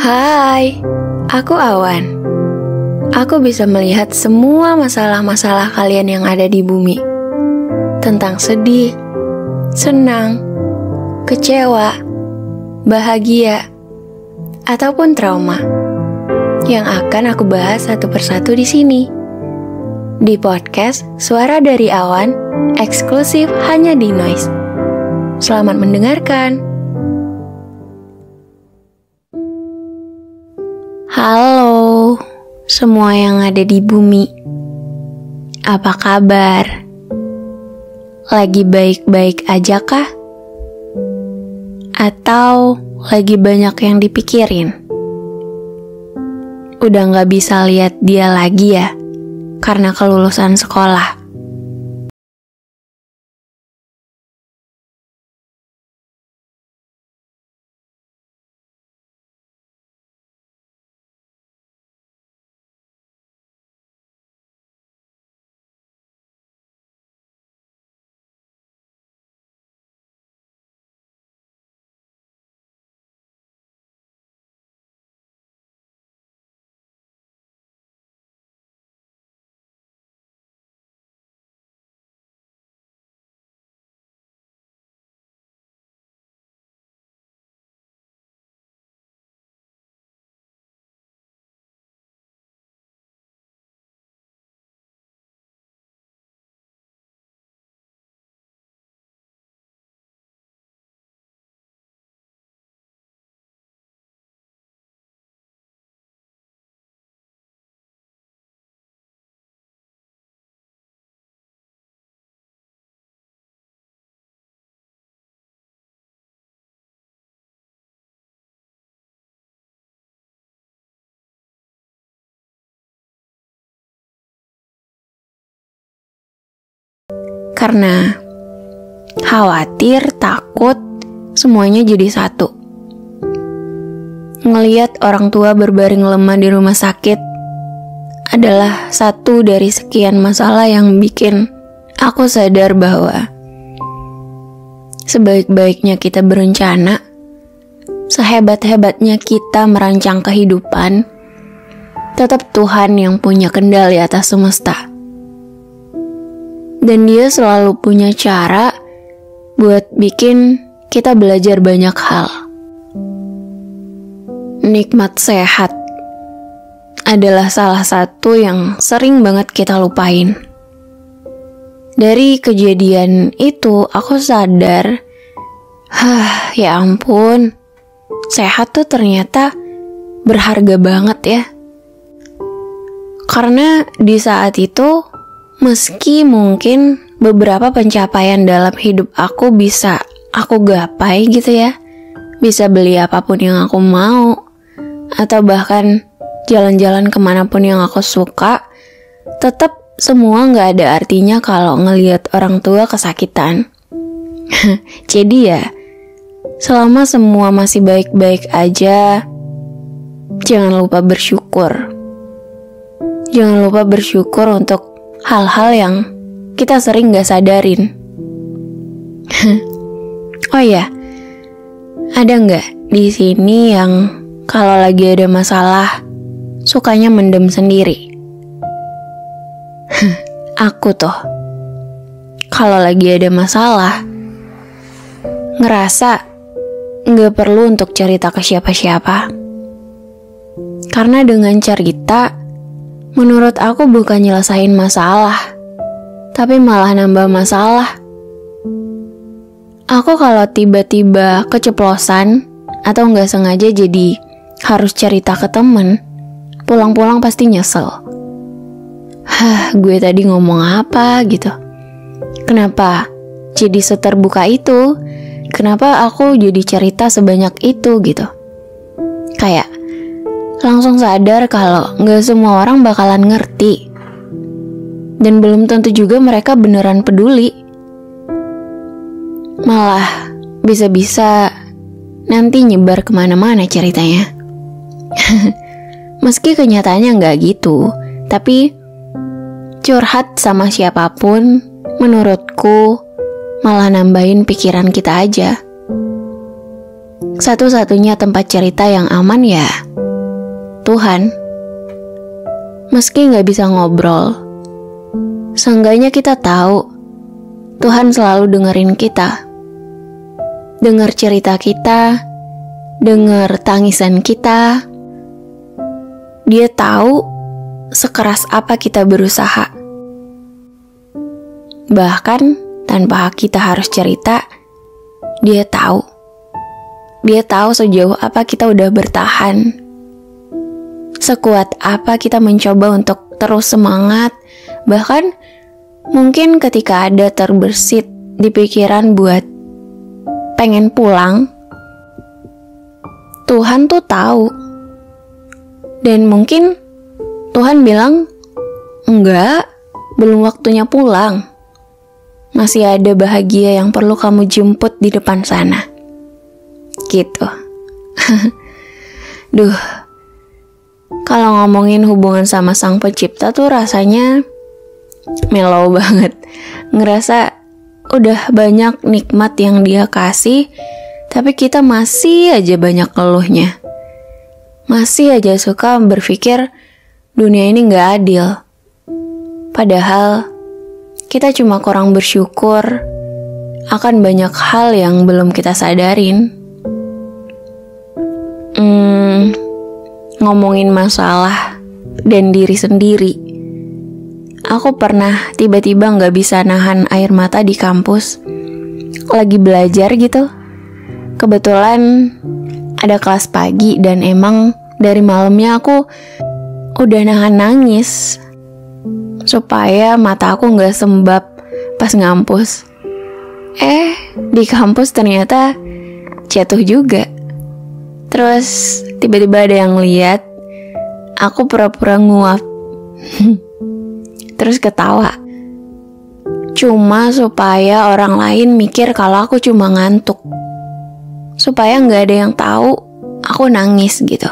Hai, aku Awan. Aku bisa melihat semua masalah-masalah kalian yang ada di bumi. Tentang sedih, senang, kecewa, bahagia, ataupun trauma. Yang akan aku bahas satu persatu di sini. Di podcast Suara dari Awan, eksklusif hanya di Noise. Selamat mendengarkan. Halo, semua yang ada di bumi. Apa kabar? Lagi baik-baik aja kah? Atau lagi banyak yang dipikirin? Udah gak bisa lihat dia lagi ya, karena kelulusan sekolah. Karena khawatir, takut, semuanya jadi satu. Ngeliat orang tua berbaring lemah di rumah sakit adalah satu dari sekian masalah yang bikin aku sadar bahwa sebaik-baiknya kita berencana, sehebat-hebatnya kita merancang kehidupan, tetap Tuhan yang punya kendali atas semesta. Dan dia selalu punya cara buat bikin kita belajar banyak hal. Nikmat sehat adalah salah satu yang sering banget kita lupain. Dari kejadian itu aku sadar, ya ampun, sehat tuh ternyata berharga banget ya. Karena di saat itu, meski mungkin beberapa pencapaian dalam hidup aku bisa aku gapai gitu ya, bisa beli apapun yang aku mau, atau bahkan jalan-jalan kemanapun yang aku suka, tetap semua gak ada artinya kalau ngelihat orang tua kesakitan. Jadi ya, selama semua masih baik-baik aja, jangan lupa bersyukur. Jangan lupa bersyukur untuk hal-hal yang kita sering gak sadarin. Oh ya, ada gak di sini yang kalau lagi ada masalah sukanya mendem sendiri? Aku tuh, kalau lagi ada masalah, ngerasa gak perlu untuk cerita ke siapa-siapa. Karena dengan cerita, menurut aku bukan nyelesain masalah, tapi malah nambah masalah. Aku kalau tiba-tiba keceplosan atau nggak sengaja jadi harus cerita ke temen, pulang-pulang pasti nyesel. Gue tadi ngomong apa gitu? Kenapa jadi seterbuka itu? Kenapa aku jadi cerita sebanyak itu gitu? Kayak langsung sadar kalau gak semua orang bakalan ngerti. Dan belum tentu juga mereka beneran peduli. Malah bisa-bisa nanti nyebar kemana-mana ceritanya. Meski kenyataannya gak gitu, tapi curhat sama siapapun menurutku malah nambahin pikiran kita aja. satu-satunya tempat cerita yang aman ya Tuhan. Meski gak bisa ngobrol, seenggaknya kita tahu Tuhan selalu dengerin kita. Dengar cerita kita, dengar tangisan kita. Dia tahu sekeras apa kita berusaha. Bahkan tanpa kita harus cerita, dia tahu. Dia tahu sejauh apa kita udah bertahan. Sekuat apa kita mencoba untuk terus semangat. Bahkan mungkin ketika ada terbersit di pikiran buat pengen pulang, Tuhan tuh tahu. Dan mungkin Tuhan bilang, enggak, belum waktunya pulang. Masih ada bahagia yang perlu kamu jemput di depan sana. Gitu. Duh, kalau ngomongin hubungan sama Sang Pencipta tuh rasanya mellow banget. Ngerasa udah banyak nikmat yang dia kasih, tapi kita masih aja banyak keluhnya. Masih aja suka berpikir dunia ini gak adil. Padahal kita cuma kurang bersyukur akan banyak hal yang belum kita sadarin. Ngomongin masalah dan diri sendiri, aku pernah tiba-tiba gak bisa nahan air mata di kampus. Lagi belajar gitu. Kebetulan ada kelas pagi dan emang dari malamnya aku udah nahan nangis supaya mata aku gak sembab pas ngampus. Di kampus ternyata jatuh juga. Terus tiba-tiba ada yang lihat aku pura-pura nguap. Terus ketawa. Cuma supaya orang lain mikir kalau aku cuma ngantuk. Supaya gak ada yang tahu aku nangis gitu.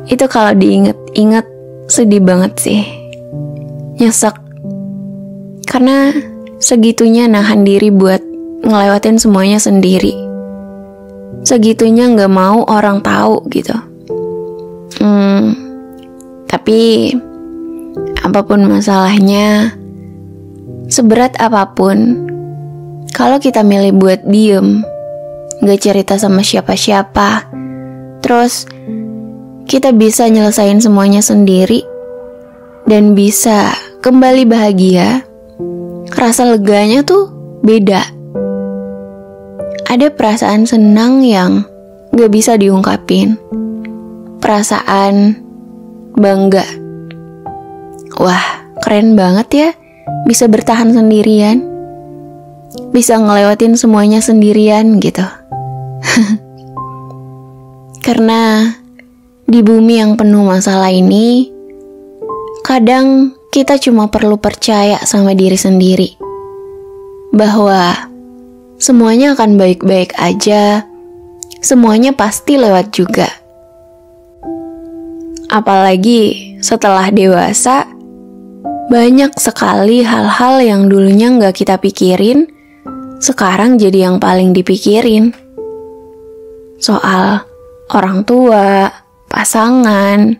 Itu kalau diinget-inget sedih banget sih. Nyesek. Karena segitunya nahan diri buat ngelewatin semuanya sendiri. Segitunya gak mau orang tahu gitu. Tapi apapun masalahnya, seberat apapun, kalau kita milih buat diem, gak cerita sama siapa-siapa, terus kita bisa nyelesain semuanya sendiri dan bisa kembali bahagia, rasa leganya tuh beda. Ada perasaan senang yang gak bisa diungkapin. Perasaan bangga. Wah, keren banget ya, bisa bertahan sendirian, bisa ngelewatin semuanya sendirian gitu. Karena di bumi yang penuh masalah ini, kadang kita cuma perlu percaya sama diri sendiri bahwa semuanya akan baik-baik aja, semuanya pasti lewat juga. Apalagi setelah dewasa, banyak sekali hal-hal yang dulunya gak kita pikirin, sekarang jadi yang paling dipikirin. Soal orang tua, pasangan,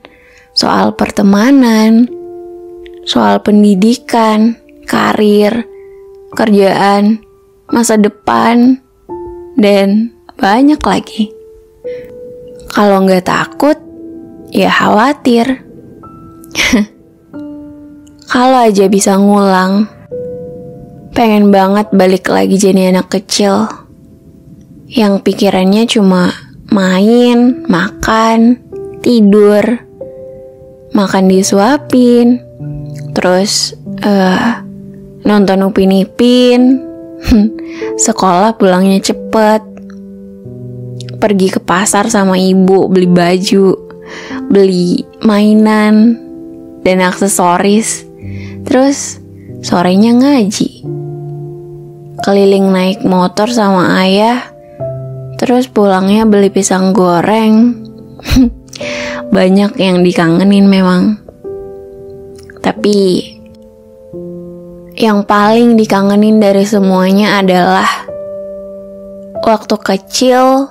soal pertemanan, soal pendidikan, karir, kerjaan, masa depan, dan banyak lagi. Kalau nggak takut, ya khawatir. Kalau aja bisa ngulang, pengen banget balik lagi jadi anak kecil yang pikirannya cuma main, makan, tidur, makan disuapin, terus nonton Upin Ipin, sekolah pulangnya cepet, pergi ke pasar sama ibu beli baju, beli mainan dan aksesoris, terus sorenya ngaji, keliling naik motor sama ayah, terus pulangnya beli pisang goreng. Banyak yang dikangenin memang. Tapi yang paling dikangenin dari semuanya adalah waktu kecil,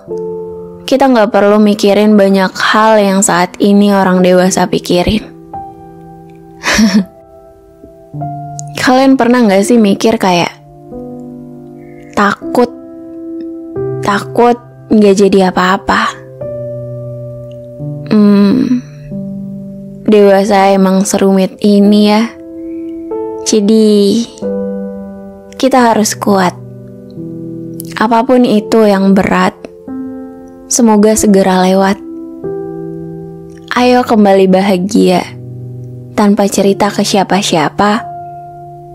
kita nggak perlu mikirin banyak hal yang saat ini orang dewasa pikirin. Kalian pernah nggak sih mikir kayak takut nggak jadi apa-apa? Dewasa emang serumit ini ya. Jadi kita harus kuat. Apapun itu yang berat, semoga segera lewat. Ayo kembali bahagia tanpa cerita ke siapa-siapa,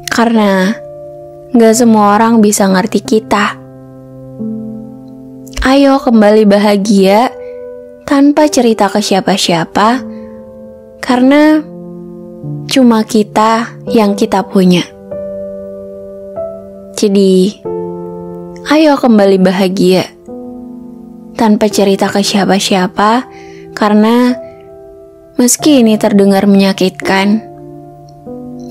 karena gak semua orang bisa ngerti kita. Ayo kembali bahagia tanpa cerita ke siapa-siapa, karena cuma kita yang kita punya. Jadi, ayo kembali bahagia tanpa cerita ke siapa-siapa, karena meski ini terdengar menyakitkan,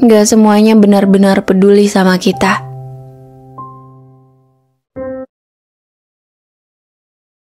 gak semuanya benar-benar peduli sama kita.